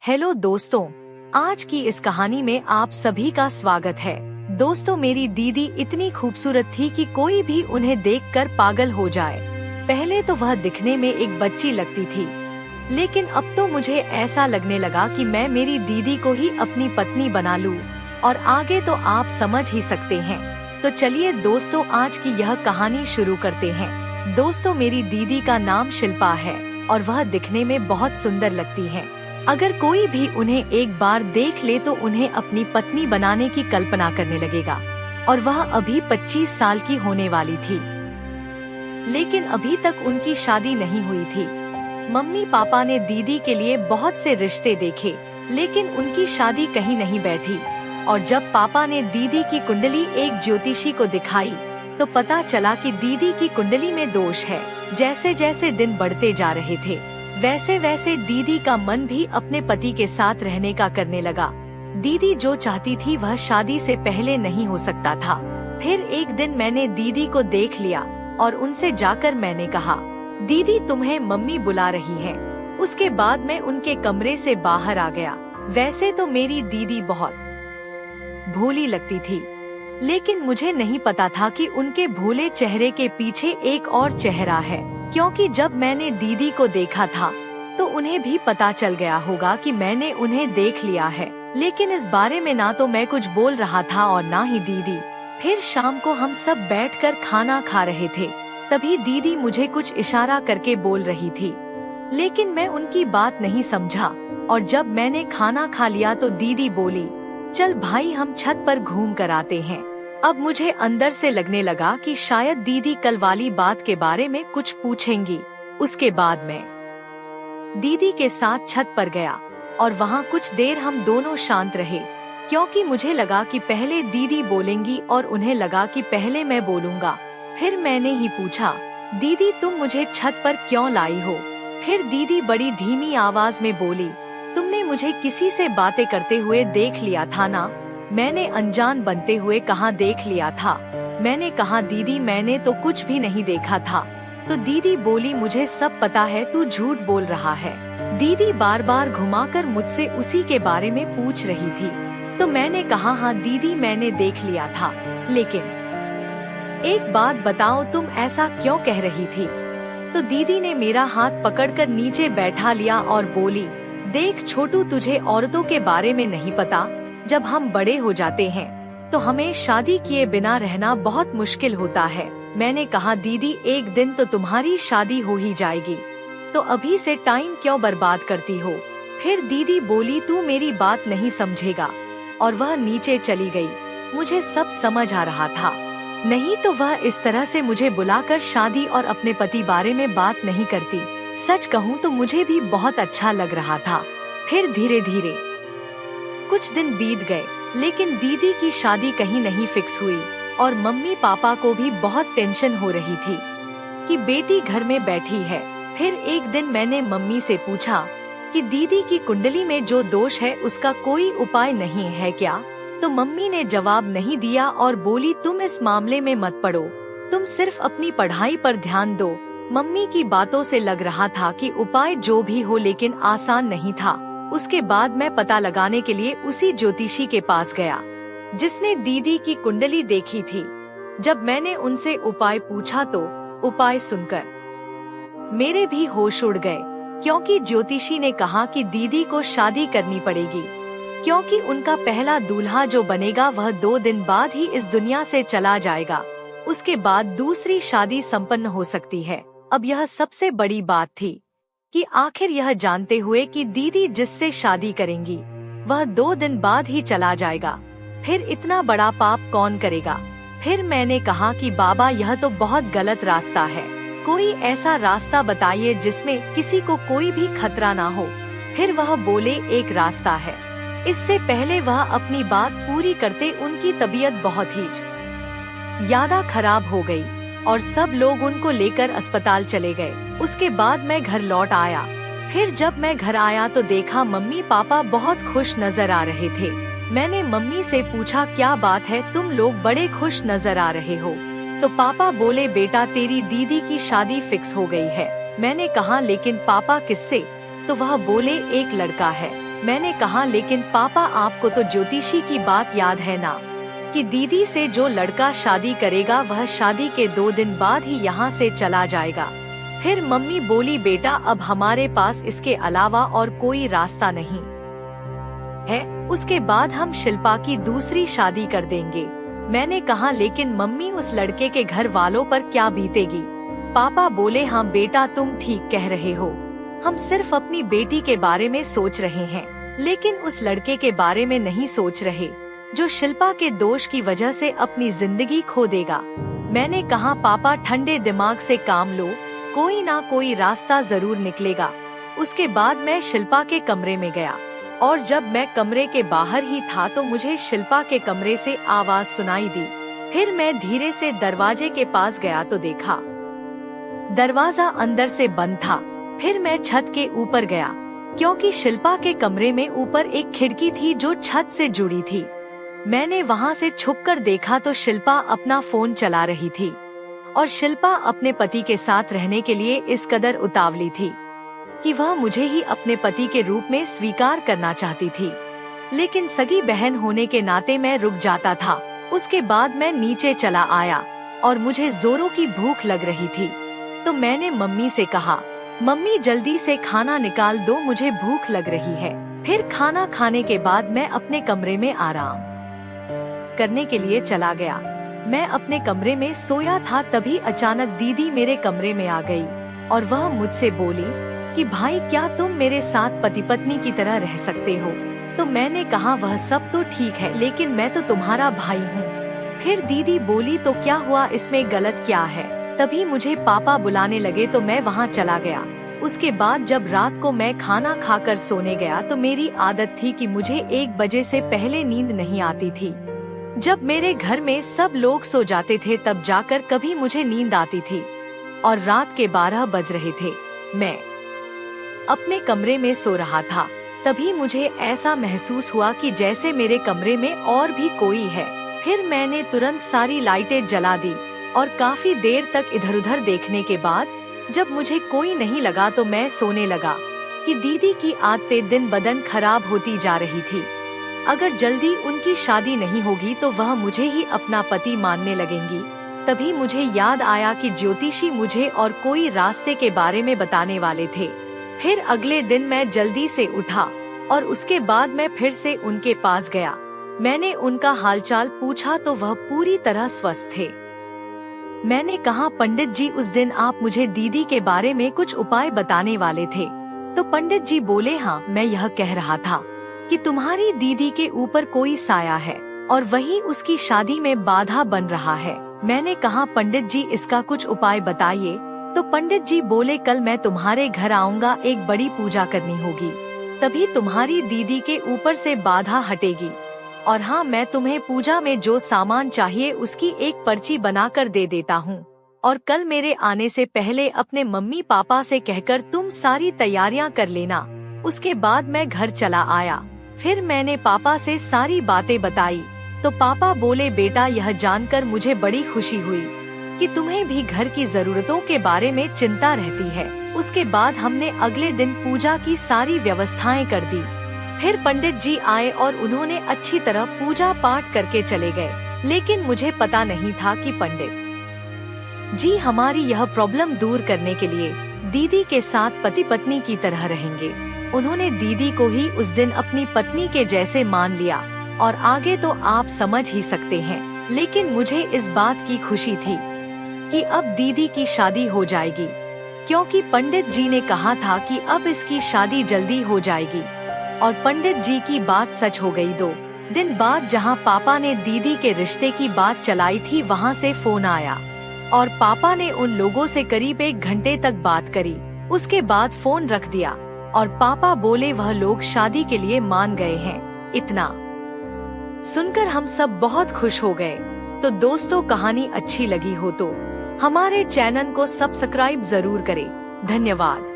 Hello दोस्तों, आज की इस कहानी में आप सभी का स्वागत है। दोस्तों, मेरी दीदी इतनी खूबसूरत थी कि कोई भी उन्हें देखकर पागल हो जाए। पहले तो वह दिखने में एक बच्ची लगती थी, लेकिन अब तो मुझे ऐसा लगने लगा कि मैं मेरी दीदी को ही अपनी पत्नी बना लूं, और आगे तो आप समझ ही सकते हैं। तो चलिए दोस्तों, आज की यह कहानी शुरू करते हैं। दोस्तों, मेरी दीदी का नाम शिल्पा है और वह दिखने में बहुत सुंदर लगती है। अगर कोई भी उन्हें एक बार देख ले तो उन्हें अपनी पत्नी बनाने की कल्पना करने लगेगा। और वह अभी 25 साल की होने वाली थी, लेकिन अभी तक उनकी शादी नहीं हुई थी। मम्मी पापा ने दीदी के लिए बहुत से रिश्ते देखे, लेकिन उनकी शादी कहीं नहीं बैठी। और जब पापा ने दीदी की कुंडली एक ज्योतिषी को दिखाई, तो पता चला कि दीदी की कुंडली में दोष है। जैसे जैसे दिन बढ़ते जा रहे थे, वैसे वैसे दीदी का मन भी अपने पति के साथ रहने का करने लगा। दीदी जो चाहती थी वह शादी से पहले नहीं हो सकता था। फिर एक दिन मैंने दीदी को देख लिया और उनसे जाकर मैंने कहा, दीदी तुम्हें मम्मी बुला रही है। उसके बाद मैं उनके कमरे से बाहर आ गया। वैसे तो मेरी दीदी बहुत भोली लगती थी, लेकिन मुझे नहीं पता था कि उनके भोले चेहरे के पीछे एक और चेहरा है। क्योंकि जब मैंने दीदी को देखा था तो उन्हें भी पता चल गया होगा कि मैंने उन्हें देख लिया है, लेकिन इस बारे में ना तो मैं कुछ बोल रहा था और ना ही दीदी। फिर शाम को हम सब बैठकर खाना खा रहे थे। तभी दीदी मुझे कुछ इशारा करके बोल रही थी, लेकिन मैं उनकी बात नहीं समझा। और जब मैंने खाना खा लिया तो दीदी बोली, चल भाई हम छत पर घूम कर आते हैं। अब मुझे अंदर से लगने लगा कि शायद दीदी कल वाली बात के बारे में कुछ पूछेंगी। उसके बाद मैं दीदी के साथ छत पर गया और वहाँ कुछ देर हम दोनों शांत रहे, क्योंकि मुझे लगा कि पहले दीदी बोलेंगी और उन्हें लगा कि पहले मैं बोलूँगा। फिर मैंने ही पूछा, दीदी तुम मुझे छत पर क्यों लाई हो? फिर दीदी बड़ी धीमी आवाज में बोली, तुमने मुझे किसी से बातें करते हुए देख लिया था ना? मैंने अनजान बनते हुए कहाँ देख लिया था? मैंने कहा, दीदी मैंने तो कुछ भी नहीं देखा था। तो दीदी बोली, मुझे सब पता है, तू झूठ बोल रहा है। दीदी बार बार घुमाकर मुझसे उसी के बारे में पूछ रही थी। तो मैंने कहा, हाँ दीदी मैंने देख लिया था, लेकिन एक बात बताओ, तुम ऐसा क्यों कह रही थी? तो दीदी ने मेरा हाथ पकड़कर नीचे बैठा लिया और बोली, देख छोटू, तुझे औरतों के बारे में नहीं पता। जब हम बड़े हो जाते हैं तो हमें शादी किए बिना रहना बहुत मुश्किल होता है। मैंने कहा, दीदी एक दिन तो तुम्हारी शादी हो ही जाएगी, तो अभी से टाइम क्यों बर्बाद करती हो? फिर दीदी बोली, तू मेरी बात नहीं समझेगा, और वह नीचे चली गई। मुझे सब समझ आ रहा था, नहीं तो वह इस तरह से मुझे बुलाकर शादी और अपने पति बारे में बात नहीं करती। सच कहूँ तो मुझे भी बहुत अच्छा लग रहा था। फिर धीरे धीरे कुछ दिन बीत गए, लेकिन दीदी की शादी कहीं नहीं फिक्स हुई और मम्मी पापा को भी बहुत टेंशन हो रही थी कि बेटी घर में बैठी है। फिर एक दिन मैंने मम्मी से पूछा कि दीदी की कुंडली में जो दोष है उसका कोई उपाय नहीं है क्या? तो मम्मी ने जवाब नहीं दिया और बोली, तुम इस मामले में मत पड़ो, तुम सिर्फ अपनी पढ़ाई पर ध्यान दो। मम्मी की बातों से लग रहा था कि उपाय जो भी हो लेकिन आसान नहीं था। उसके बाद मैं पता लगाने के लिए उसी ज्योतिषी के पास गया जिसने दीदी की कुंडली देखी थी। जब मैंने उनसे उपाय पूछा तो उपाय सुनकर मेरे भी होश उड़ गए, क्योंकि ज्योतिषी ने कहा कि दीदी को शादी करनी पड़ेगी, क्योंकि उनका पहला दूल्हा जो बनेगा वह 2 दिन बाद ही इस दुनिया से चला जाएगा। उसके बाद दूसरी शादी संपन्न हो सकती है। अब यह सबसे बड़ी बात थी कि आखिर यह जानते हुए कि दीदी जिससे शादी करेंगी वह 2 दिन बाद ही चला जाएगा, फिर इतना बड़ा पाप कौन करेगा? फिर मैंने कहा कि बाबा यह तो बहुत गलत रास्ता है, कोई ऐसा रास्ता बताइए जिसमें किसी को कोई भी खतरा ना हो। फिर वह बोले, एक रास्ता है। इससे पहले वह अपनी बात पूरी करते उनकी तबीयत बहुत ही ज्यादा खराब हो गई और सब लोग उनको लेकर अस्पताल चले गए। उसके बाद मैं घर लौट आया। फिर जब मैं घर आया तो देखा मम्मी पापा बहुत खुश नजर आ रहे थे। मैंने मम्मी से पूछा, क्या बात है, तुम लोग बड़े खुश नजर आ रहे हो? तो पापा बोले, बेटा तेरी दीदी की शादी फिक्स हो गई है। मैंने कहा, लेकिन पापा किससे? तो वह बोले, एक लड़का है मैंने कहा लेकिन पापा आपको तो ज्योतिषी की बात याद है ना, कि दीदी से जो लड़का शादी करेगा वह शादी के 2 दिन बाद ही यहाँ से चला जाएगा। फिर मम्मी बोली बेटा अब हमारे पास इसके अलावा और कोई रास्ता नहीं है, उसके बाद हम शिल्पा की दूसरी शादी कर देंगे। मैंने कहा लेकिन मम्मी उस लड़के के घर वालों पर क्या बीतेगी। पापा बोले हाँ बेटा तुम ठीक कह रहे हो, हम सिर्फ अपनी बेटी के बारे में सोच रहे हैं, लेकिन उस लड़के के बारे में नहीं सोच रहे जो शिल्पा के दोष की वजह से अपनी जिंदगी खो देगा। मैंने कहा पापा ठंडे दिमाग से काम लो, कोई ना कोई रास्ता जरूर निकलेगा। उसके बाद मैं शिल्पा के कमरे में गया और जब मैं कमरे के बाहर ही था तो मुझे शिल्पा के कमरे से आवाज सुनाई दी। फिर मैं धीरे से दरवाजे के पास गया तो देखा दरवाजा अंदर से बंद था। फिर मैं छत के ऊपर गया क्योंकि शिल्पा के कमरे में ऊपर एक खिड़की थी जो छत से जुड़ी थी। मैंने वहां से छुपकर देखा तो शिल्पा अपना फोन चला रही थी और शिल्पा अपने पति के साथ रहने के लिए इस कदर उतावली थी कि वह मुझे ही अपने पति के रूप में स्वीकार करना चाहती थी। लेकिन सगी बहन होने के नाते मैं रुक जाता था। उसके बाद मैं नीचे चला आया और मुझे जोरों की भूख लग रही थी, तो मैंने मम्मी से कहा मम्मी जल्दी से खाना निकाल दो, मुझे भूख लग रही है। फिर खाना खाने के बाद मैं अपने कमरे में आराम करने के लिए चला गया। मैं अपने कमरे में सोया था, तभी अचानक दीदी मेरे कमरे में आ गई और वह मुझसे बोली कि भाई क्या तुम मेरे साथ पति पत्नी की तरह रह सकते हो। तो मैंने कहा वह सब तो ठीक है लेकिन मैं तो तुम्हारा भाई हूँ। फिर दीदी बोली तो क्या हुआ, इसमें गलत क्या है। तभी मुझे पापा बुलाने लगे तो मैं वहाँ चला गया। उसके बाद जब रात को मैं खाना खाकर सोने गया तो मेरी आदत थी कि मुझे 1 बजे से पहले नींद नहीं आती थी। जब मेरे घर में सब लोग सो जाते थे तब जाकर कभी मुझे नींद आती थी और रात के 12 बज रहे थे। मैं अपने कमरे में सो रहा था, तभी मुझे ऐसा महसूस हुआ कि जैसे मेरे कमरे में और भी कोई है। फिर मैंने तुरंत सारी लाइटें जला दी और काफी देर तक इधर उधर देखने के बाद जब मुझे कोई नहीं लगा तो मैं सोने लगा कि दीदी की आदतें दिन ब दिन खराब होती जा रही थी। अगर जल्दी उनकी शादी नहीं होगी तो वह मुझे ही अपना पति मानने लगेंगी। तभी मुझे याद आया कि ज्योतिषी मुझे और कोई रास्ते के बारे में बताने वाले थे। फिर अगले दिन मैं जल्दी से उठा और उसके बाद मैं फिर से उनके पास गया। मैंने उनका हालचाल पूछा तो वह पूरी तरह स्वस्थ थे। मैंने कहा पंडित जी उस दिन आप मुझे दीदी के बारे में कुछ उपाय बताने वाले थे। तो पंडित जी बोले हाँ, मैं यह कह रहा था कि तुम्हारी दीदी के ऊपर कोई साया है और वही उसकी शादी में बाधा बन रहा है। मैंने कहा पंडित जी इसका कुछ उपाय बताइए। तो पंडित जी बोले कल मैं तुम्हारे घर आऊँगा, एक बड़ी पूजा करनी होगी, तभी तुम्हारी दीदी के ऊपर से बाधा हटेगी। और हाँ, मैं तुम्हें पूजा में जो सामान चाहिए उसकी एक पर्ची बनाकर दे देता हूँ और कल मेरे आने से पहले अपने मम्मी पापा से कहकर तुम सारी तैयारियां कर लेना। उसके बाद मैं घर चला आया। फिर मैंने पापा से सारी बातें बताई तो पापा बोले बेटा यह जानकर मुझे बड़ी खुशी हुई कि तुम्हें भी घर की जरूरतों के बारे में चिंता रहती है। उसके बाद हमने अगले दिन पूजा की सारी व्यवस्थाएं कर दी। फिर पंडित जी आए और उन्होंने अच्छी तरह पूजा पाठ करके चले गए। लेकिन मुझे पता नहीं था कि पंडित जी हमारी यह प्रॉब्लम दूर करने के लिए दीदी के साथ पति पत्नी की तरह रहेंगे। उन्होंने दीदी को ही उस दिन अपनी पत्नी के जैसे मान लिया और आगे तो आप समझ ही सकते हैं। लेकिन मुझे इस बात की खुशी थी कि अब दीदी की शादी हो जाएगी, क्योंकि पंडित जी ने कहा था कि अब इसकी शादी जल्दी हो जाएगी। और पंडित जी की बात सच हो गई। 2 दिन बाद जहां पापा ने दीदी के रिश्ते की बात चलाई थी वहां से फोन आया और पापा ने उन लोगों से करीब 1 घंटे तक बात करी। उसके बाद फोन रख दिया और पापा बोले वह लोग शादी के लिए मान गए हैं। इतना सुनकर हम सब बहुत खुश हो गए। तो दोस्तों कहानी अच्छी लगी हो तो हमारे चैनल को सब्सक्राइब जरूर करें। धन्यवाद।